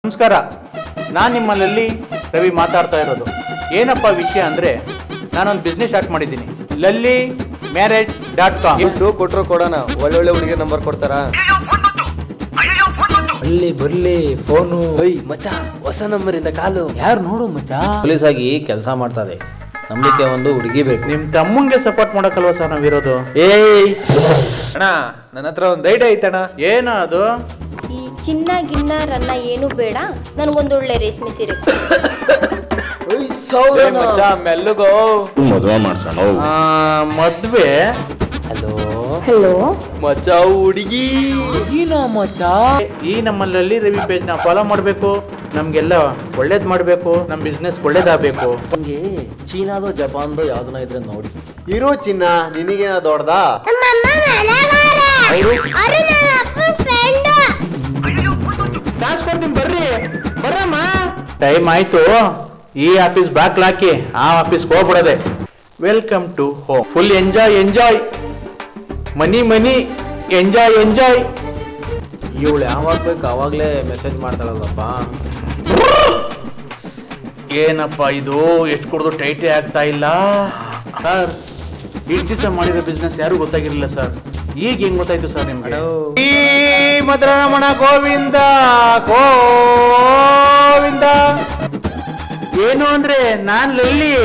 ನಮಸ್ಕಾರ, ನಾನು ನಿಮ್ಮಲ್ಲಿ ರವಿ ಮಾತಾಡ್ತಾ ಇರೋದು. ಏನಪ್ಪ ವಿಷಯ ಅಂದರೆ, ನಾನೊಂದು ಬಿಸ್ನೆಸ್ ಸ್ಟಾರ್ಟ್ ಮಾಡಿದ್ದೀನಿ, lallymarriage.com. ಗಿಫ್ಟು ಕೊಟ್ಟರು ಕೊಡೋಣ, ಒಳ್ಳೊಳ್ಳೆ ಹುಡುಗಿ ನಂಬರ್ ಕೊಡ್ತಾರಾ? ಬರ್ಲಿ ಫೋನು. ಮಚ್ಚ ಹೊಸ ನಂಬರ್ ಇಂದ ಕಾಲು. ಯಾರು ನೋಡು ಮಚ್ಚ. ಪೊಲೀಸ್ ಆಗಿ ಕೆಲಸ ಮಾಡ್ತದೆ, ನಂಬಿಕೆ ಒಂದು ಹುಡುಗಿ ಬೇಕು. ನಿಮ್ಮ ತಮ್ಮಂಗೆ ಸಪೋರ್ಟ್ ಮಾಡೋಕ್ಕಲ್ವ ಸರ್ ನಾವಿರೋದು? ಅಣ್ಣ, ನನ್ನ ಹತ್ರ ಒಂದು ಐಡಿಯಾ ಐತಣ್ಣ. ಏನೋ ಅದು? ಈ ಚಿನ್ನ ಗಿನ್ನ ರನ್ನ ಏನು ಬೇಡ, ನನಗೊಂದೊಳ್ಳೆ ರೇಷ್ಮೆ ಸೀರೆ. ಮಚ್ಚ ಮೆಲ್ಲುಗೋ. ಮದುವೆ ಮಾಡ್ಸೋಣ. ಮದ್ವೆ? ಹಲೋ ಮಚ್ಚ ಹುಡುಗಿ ಮಚ್ಚ. ಈ ನಮ್ಮಲ್ಲಿ ರವಿ ಪೇಜ್ನ ಫಾಲೋ ಮಾಡಬೇಕು, ನಮಗೆಲ್ಲ ಒಳ್ಳೇದು ಮಾಡಬೇಕು, ನಮ್ಮ ಬಿಸ್ನೆಸ್ ಒಳ್ಳೇದಾಗಬೇಕು. ಹಂಗೆ ಚೀನಾದೋ ಜಪಾನ್ದೋ ಯಾವ್ದನ ಇದ್ರೆ ನೋಡಿ. ಇರೋ ಚಿನ್ನ ನಿನಗೇನ ದೊಡ್ಡದಾ? ಕಾಸು ಕೊಡ್ತೀನಿ, ಬರ್ರಿ ಬರ್ರಮ್ಮ. ಟೈಮ್ ಆಯ್ತು, ಈ ಆಫೀಸ್ ಬಾಕ್ಲ್ ಹಾಕಿ ಆ ಆಫೀಸ್ಗೆ ಹೋಗ್ಬಿಡೋದೆ. Welcome to home. Full enjoy, money enjoy. ಇವಳು ಯಾವಾಗ ಬೇಕು ಅವಾಗಲೇ ಮೆಸೇಜ್ ಮಾಡ್ತಾಳಲ್ಲಪ್ಪ. ಏನಪ್ಪ ಇದು, ಎಷ್ಟು ಕೊಡೋದು ಟೈಟೇ ಆಗ್ತಾ ಇಲ್ಲ ಸರ್. ಇಷ್ಟು ದಿವಸ ಮಾಡಿರೋ ಬಿಸ್ನೆಸ್ ಯಾರು ಗೊತ್ತಾಗಿರಲಿಲ್ಲ ಸರ್, ಈಗ ಹೆಂಗ್ ಗೊತ್ತಾಯ್ತು ಸರ್ ನಿಮ್ಗೆ? ಈ ಮಧುರಮಣ ಗೋವಿಂದ ಗೋವಿಂದ. ಏನು ಅಂದ್ರೆ ನಾನ್ ಲಲ್ಲಿ